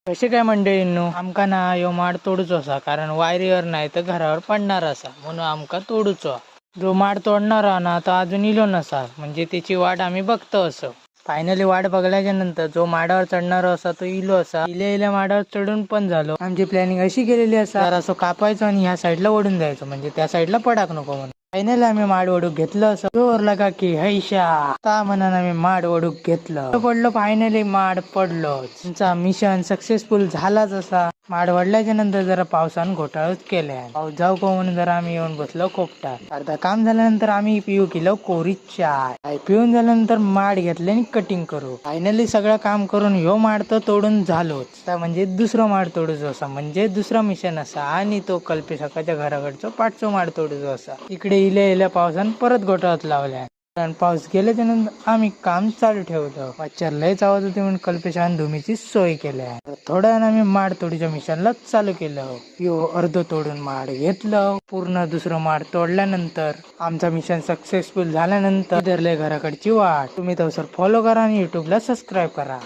कसे काय मंडळींनो, आमका ना यो माड तोडूचो असा, कारण वायरीवर नाही तर घरावर पडणार असा, म्हणून आमका तोडूचो. जो माड तोडणार ना तो अजून इलो नसा, म्हणजे त्याची वाट आम्ही बघतो असं. फायनली वाट बघल्याच्या नंतर जो माडावर चढणार असा तो इलो असा. इल्या माडावर चढून पण झालो. आमची प्लॅनिंग अशी केलेली असा, तर असं कापायचं आणि ह्या साईडला ओढून जायचं, म्हणजे त्या साईडला पडाक नको म्हणून. फायनली आम्ही माड ओढूक घेतलं असं. जोर लगा की हैशा ता म्हणून आम्ही माड ओढूक घेतलं. पडलो फायनली माड पडलो. तुमचा मिशन सक्सेसफुल झालाच असा. माड वडल्याच्या नंतर जरा पावसानं घोटाळच केल्या. पाऊस जाऊ का म्हणून जरा आम्ही येऊन बसलो कोपटात. अर्धा काम झाल्यानंतर आम्ही पिऊ केलं कोरी चाय. पिऊन झाल्यानंतर माड घेतले आणि कटिंग करू. फायनली सगळं काम करून ह्यो माड तर तोडून झालोच. म्हणजे दुसरं माड तोडूचो असा, म्हणजे दुसरा मिशन असा. आणि तो कल्पेशकाच्या घराकडचं पाठचो माड तोडूचो असा. इकडे इल्या पावसानं परत घोटाळत लावल्या. आणि पाऊस गेल्याच्या नंतर आम्ही काम चालू ठेवलं. मच्छर लयच आवाज होते म्हणून कल्पेशान धुमीची सोय केल्या. थोड्या वेळानं आम्ही माड तोडीच्या मिशनला चालू केलं. यो अर्ध तोडून माड घेतलं. पूर्ण दुसरं माड तोडल्यानंतर आमचा मिशन सक्सेसफुल झाल्यानंतर धरले घराकडची वाट. तुम्ही तर फॉलो करा आणि युट्यूबला सबस्क्राईब करा.